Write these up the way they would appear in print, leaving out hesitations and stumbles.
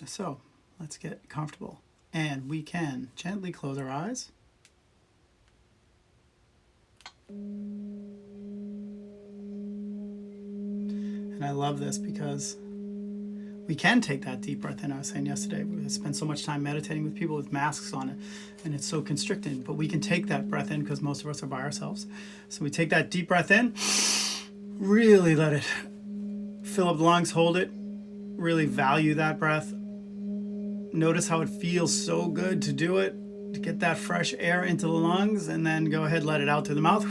So let's get comfortable. And we can gently close our eyes. And I love this because we can take that deep breath in. I was saying yesterday, we spend so much time meditating with people with masks on it, and it's so constricting. But we can take that breath in because most of us are by ourselves. So we take that deep breath in, really let it fill up the lungs, hold it, really value that breath. Notice how it feels so good to do it, to get that fresh air into the lungs, and then go ahead, let it out through the mouth.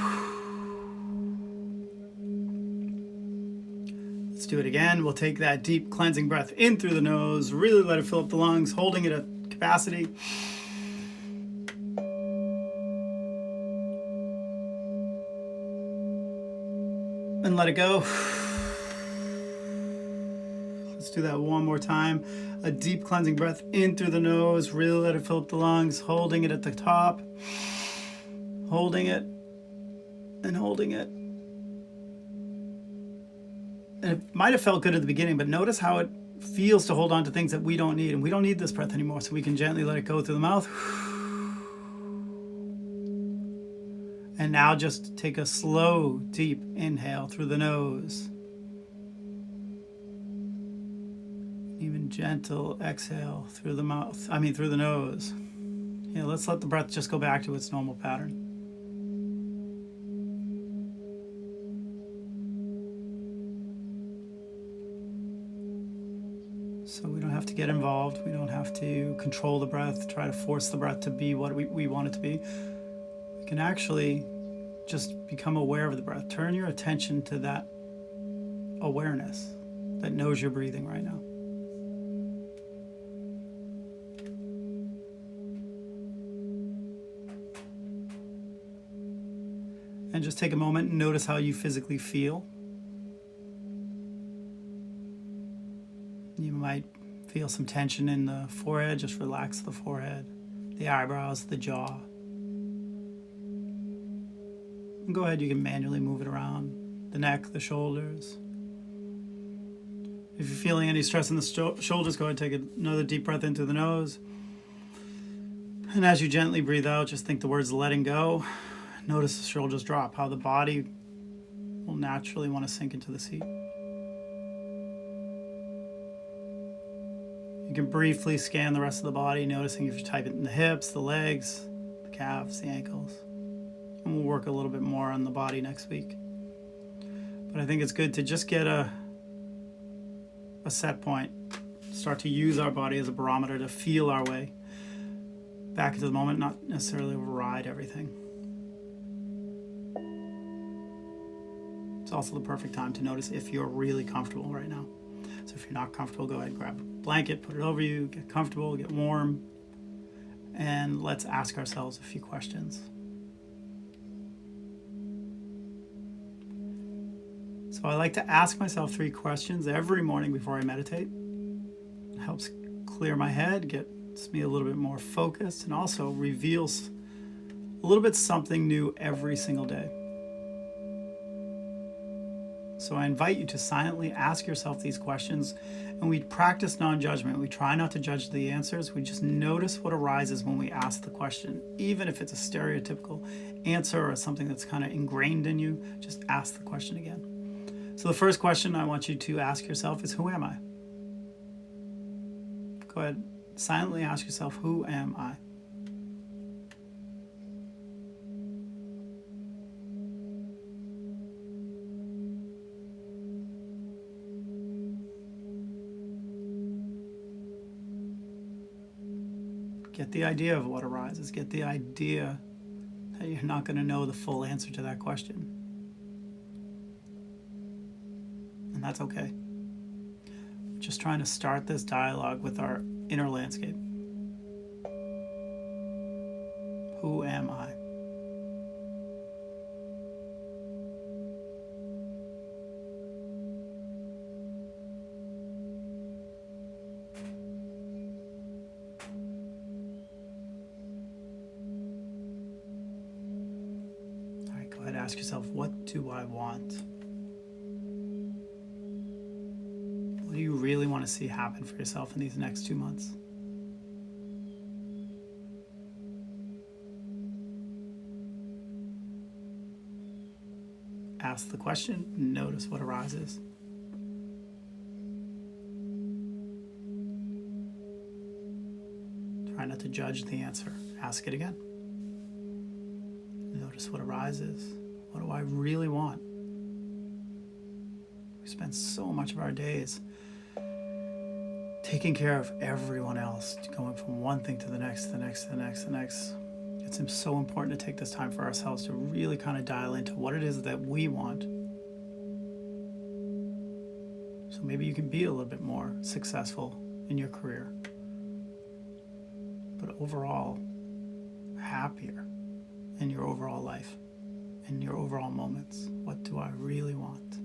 Let's do it again. We'll take that deep cleansing breath in through the nose, really let it fill up the lungs, holding it at capacity. And let it go. Let's do that one more time. A deep cleansing breath in through the nose, really let it fill up the lungs, holding it at the top, holding it, and holding it. And it might have felt good at the beginning, but notice how it feels to hold on to things that we don't need. And we don't need this breath anymore, so we can gently let it go through the mouth. And now just take a slow, deep inhale through the nose. Even gentle exhale through the mouth, through the nose. Yeah, let's let the breath just go back to its normal pattern. So we don't have to get involved. We don't have to control the breath, try to force the breath to be what we want it to be. We can actually just become aware of the breath. Turn your attention to that awareness that knows you're breathing right now. And just take a moment and notice how you physically feel. You might feel some tension in the forehead. Just relax the forehead, the eyebrows, the jaw. And go ahead, you can manually move it around the neck, the shoulders. If you're feeling any stress in the shoulders, go ahead and take another deep breath in through the nose. And as you gently breathe out, just think the words letting go. Notice the shoulders drop, how the body will naturally want to sink into the seat. You can briefly scan the rest of the body, noticing if you type it in the hips, the legs, the calves, the ankles. And we'll work a little bit more on the body next week. But I think it's good to just get a set point, start to use our body as a barometer to feel our way back into the moment, not necessarily override everything. It's also the perfect time to notice if you're really comfortable right now. So if you're not comfortable, go ahead and grab a blanket, put it over you, get comfortable, get warm, and let's ask ourselves a few questions. So I like to ask myself 3 questions every morning before I meditate. It helps clear my head, gets me a little bit more focused, and also reveals a little bit something new every single day. So I invite you to silently ask yourself these questions, and we practice non-judgment. We try not to judge the answers. We just notice what arises when we ask the question. Even if it's a stereotypical answer or something that's kind of ingrained in you, just ask the question again. So the first question I want you to ask yourself is, who am I? Go ahead, silently ask yourself, who am I? Get the idea of what arises. Get the idea that you're not going to know the full answer to that question. And that's okay. We're just trying to start this dialogue with our inner landscape. Who am I? All right, go ahead and ask yourself, what do I want? What do do you really want to see happen for yourself in these next 2 months? Ask the question, notice what arises. Try not to judge the answer. Ask it again. Notice what arises. What do I really want? We spend so much of our days taking care of everyone else, going from one thing to the next, the next, the next, the next. It's so important to take this time for ourselves to really kind of dial into what it is that we want. So maybe you can be a little bit more successful in your career, but overall happier in your overall life, in your overall moments. What do I really want?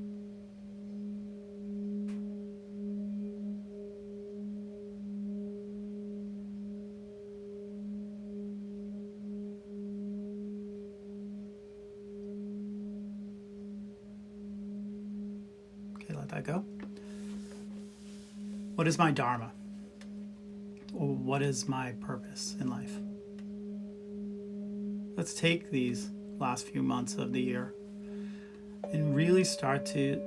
Okay, let that go. What is my dharma? Or what is my purpose in life? Let's take these last few months of the year and really start to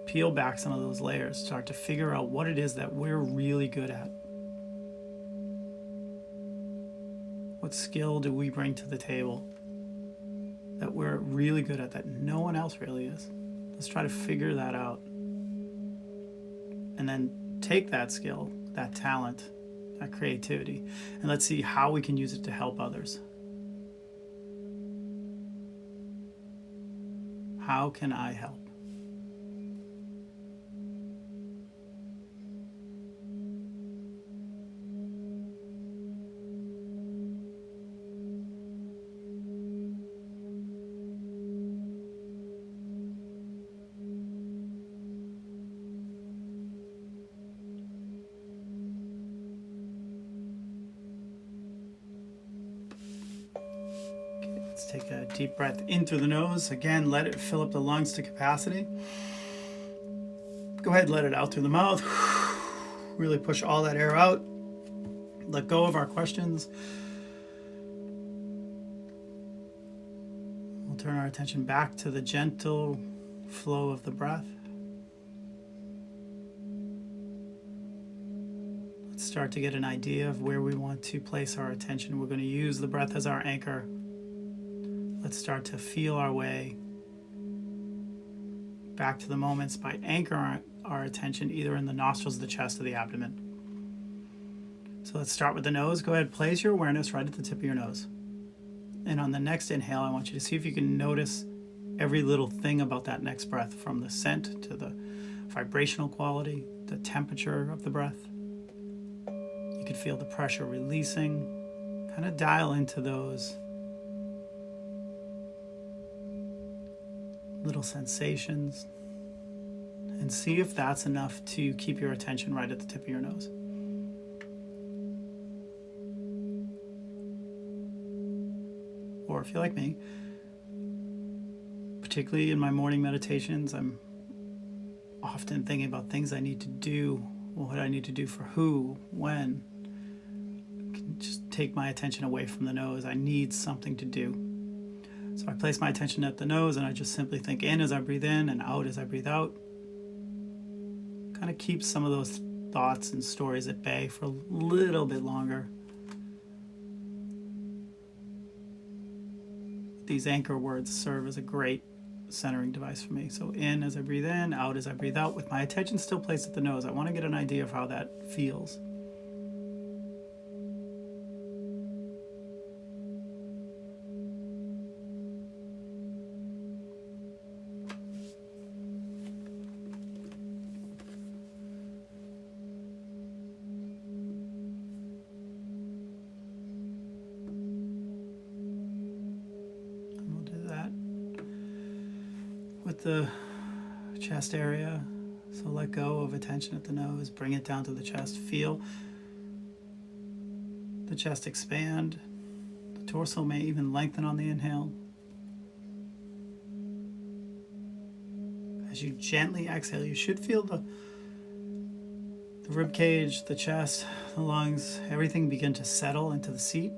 peel back some of those layers, start to figure out what it is that we're really good at. What skill do we bring to the table that we're really good at that no one else really is? Let's try to figure that out. And then take that skill, that talent, that creativity, and let's see how we can use it to help others. How can I help? Let's take a deep breath in through the nose. Again, let it fill up the lungs to capacity. Go ahead, let it out through the mouth. Really push all that air out. Let go of our questions. We'll turn our attention back to the gentle flow of the breath. Let's start to get an idea of where we want to place our attention. We're going to use the breath as our anchor. Let's start to feel our way back to the moments by anchoring our attention either in the nostrils, the chest, or the abdomen. So let's start with the nose. Go ahead, place your awareness right at the tip of your nose. And on the next inhale, I want you to see if you can notice every little thing about that next breath, from the scent to the vibrational quality, the temperature of the breath. You can feel the pressure releasing. Kind of dial into those little sensations and see if that's enough to keep your attention right at the tip of your nose. Or if you're like me, particularly in my morning meditations, I'm often thinking about things I need to do, what I need to do for who, when. I can just take my attention away from the nose. I need something to do. So I place my attention at the nose and I just simply think in as I breathe in and out as I breathe out. Kind of keep some of those thoughts and stories at bay for a little bit longer. These anchor words serve as a great centering device for me. So in as I breathe in, out as I breathe out, with my attention still placed at the nose. I want to get an idea of how that feels. With the chest area, so let go of attention at the nose, bring it down to the chest. Feel the chest expand. The torso may even lengthen on the inhale. As you gently exhale, you should feel the the rib cage, the chest, the lungs, everything begin to settle into the seat.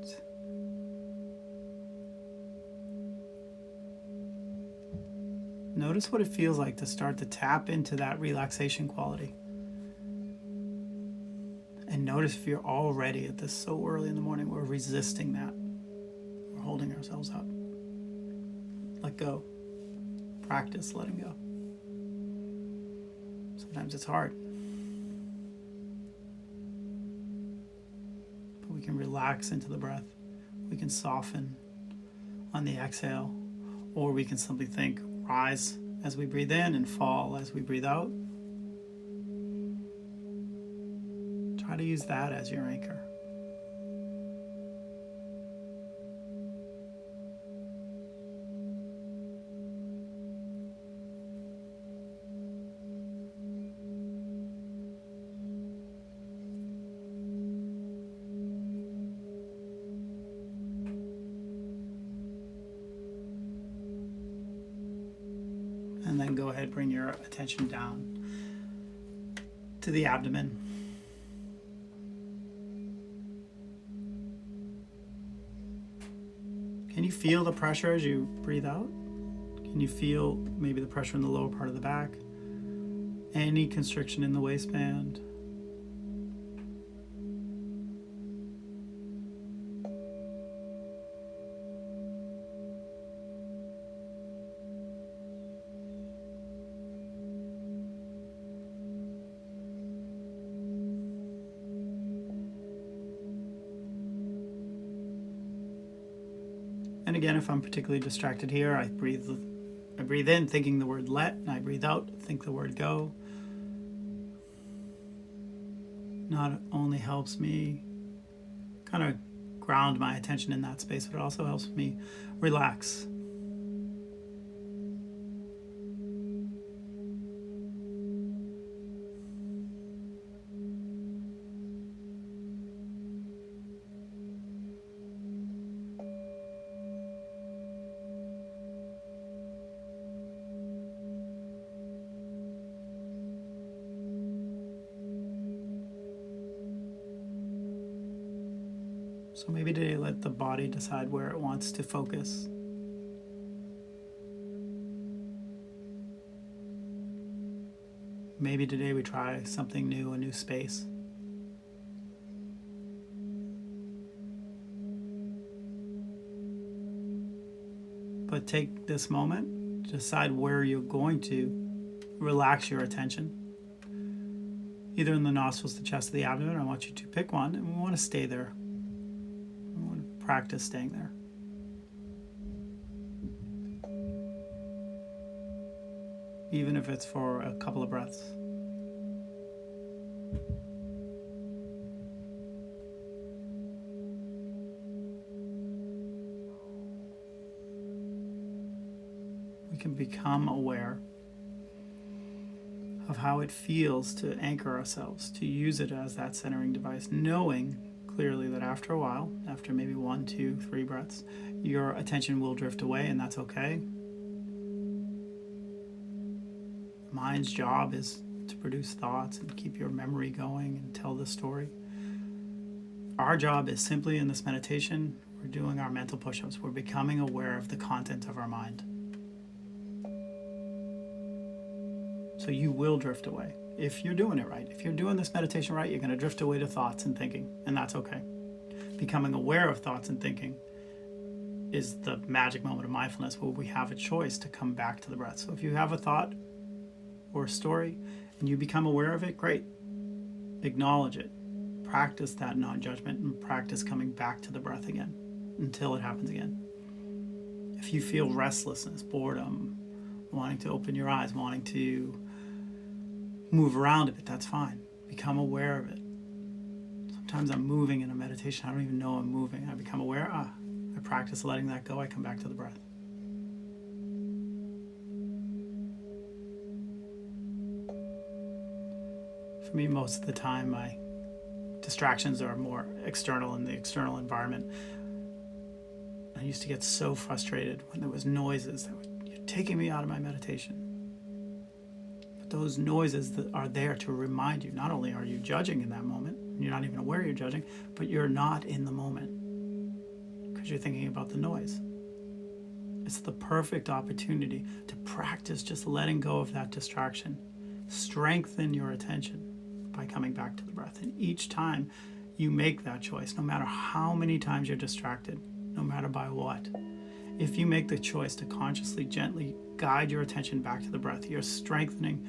Notice what it feels like to start to tap into that relaxation quality. And notice if you're already at this so early in the morning, we're resisting that. We're holding ourselves up. Let go. Practice letting go. Sometimes it's hard. But we can relax into the breath. We can soften on the exhale. Or we can simply think, rise as we breathe in and fall as we breathe out. Try to use that as your anchor. And then go ahead, bring your attention down to the abdomen. Can you feel the pressure as you breathe out? Can you feel maybe the pressure in the lower part of the back? Any constriction in the waistband? And again, if I'm particularly distracted here, I breathe in thinking the word let, and I breathe out, think the word go. Not only helps me kind of ground my attention in that space, but it also helps me relax. So maybe today let the body decide where it wants to focus. Maybe today we try something new, a new space. But take this moment, decide where you're going to relax your attention. Either in the nostrils, the chest, or the abdomen. I want you to pick one, and we want to stay there. We want to practice staying there. Even if it's for a couple of breaths. We can become aware of how it feels to anchor ourselves, to use it as that centering device, knowing clearly that after a while, after maybe 1, 2, 3 breaths, your attention will drift away, and that's okay. Mind's job is to produce thoughts and keep your memory going and tell the story. Our job is simply in this meditation, we're doing our mental push-ups. We're becoming aware of the content of our mind. So you will drift away if you're doing it right. If you're doing this meditation right, you're going to drift away to thoughts and thinking, and that's okay. Becoming aware of thoughts and thinking is the magic moment of mindfulness where we have a choice to come back to the breath. So if you have a thought or a story and you become aware of it, great. Acknowledge it. Practice that non-judgment and practice coming back to the breath again until it happens again. If you feel restlessness, boredom, wanting to open your eyes, wanting to move around a bit, that's fine. Become aware of it. Sometimes I'm moving in a meditation, I don't even know I'm moving. I become aware, I practice letting that go, I come back to the breath. For me, most of the time, my distractions are more external in the external environment. I used to get so frustrated when there was noises that were taking me out of my meditation. But those noises that are there to remind you, not only are you judging in that moment, you're not even aware you're judging, but you're not in the moment because you're thinking about the noise. It's the perfect opportunity to practice just letting go of that distraction. Strengthen your attention by coming back to the breath. And each time you make that choice, no matter how many times you're distracted, no matter by what, if you make the choice to consciously, gently guide your attention back to the breath, you're strengthening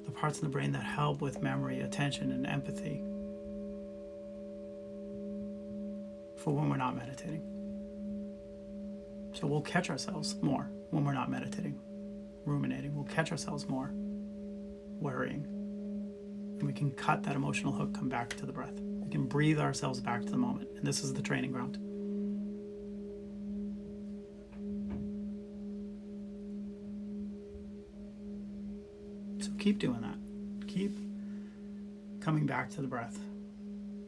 the parts of the brain that help with memory, attention, and empathy for when we're not meditating. So we'll catch ourselves more when we're not meditating, ruminating. We'll catch ourselves more worrying. And we can cut that emotional hook, come back to the breath. We can breathe ourselves back to the moment. And this is the training ground. So keep doing that. Keep coming back to the breath.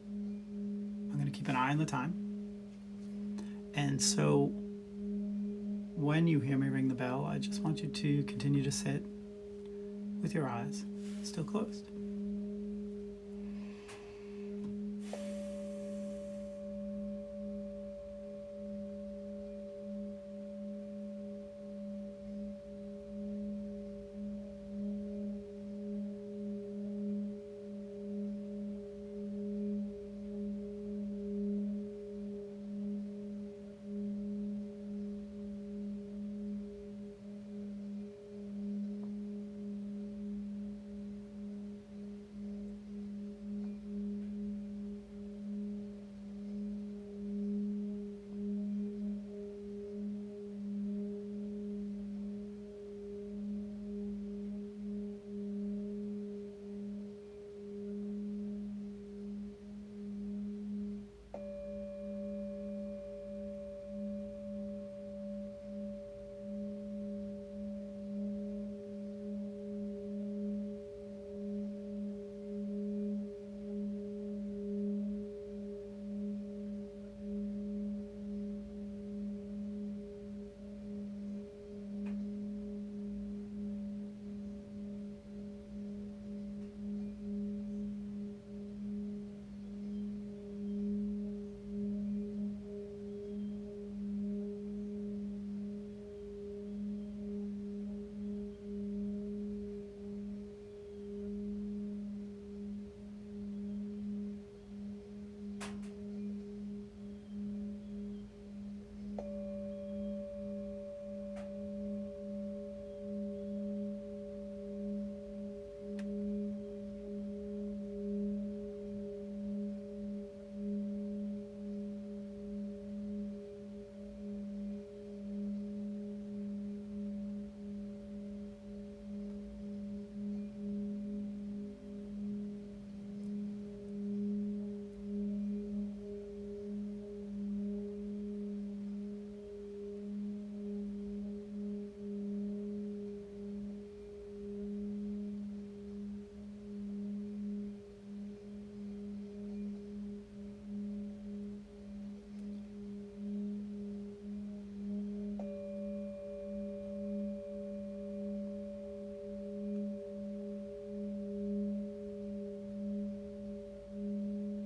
I'm going to keep an eye on the time. And so when you hear me ring the bell, I just want you to continue to sit with your eyes still closed.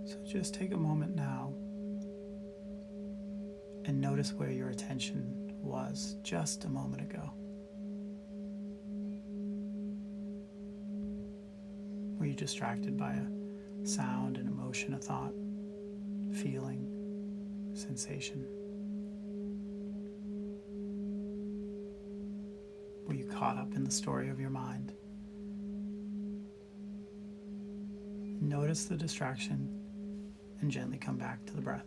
So just take a moment now and notice where your attention was just a moment ago. Were you distracted by a sound, an emotion, a thought, feeling, sensation? Were you caught up in the story of your mind? Notice the distraction and gently come back to the breath.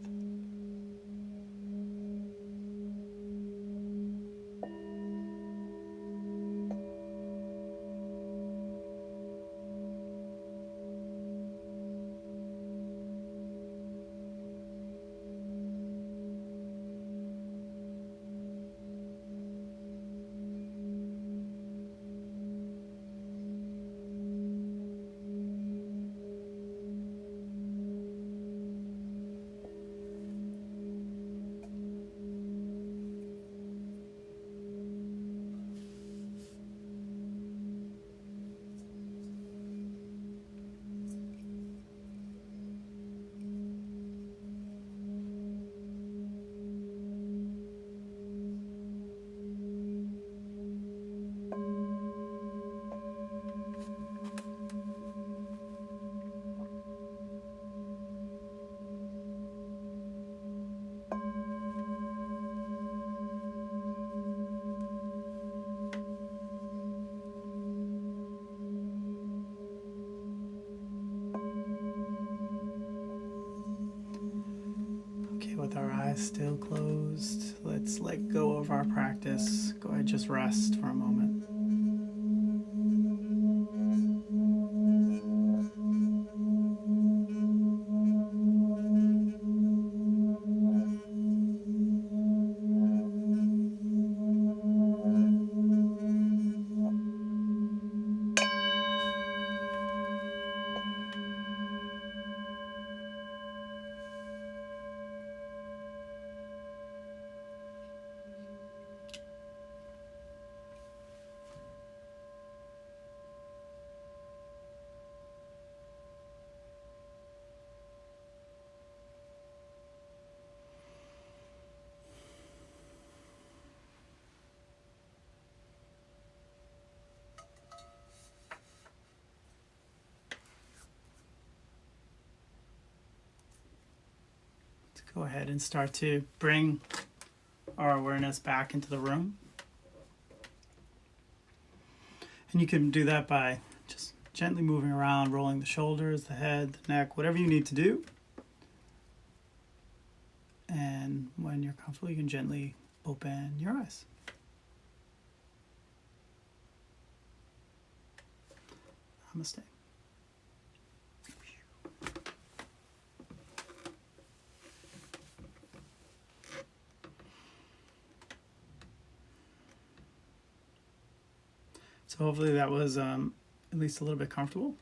with our eyes still closed, let's let go of our practice. Go ahead, just rest for a moment. Go ahead and start to bring our awareness back into the room. And you can do that by just gently moving around, rolling the shoulders, the head, the neck, whatever you need to do. And when you're comfortable, you can gently open your eyes. Namaste. So hopefully that was at least a little bit comfortable.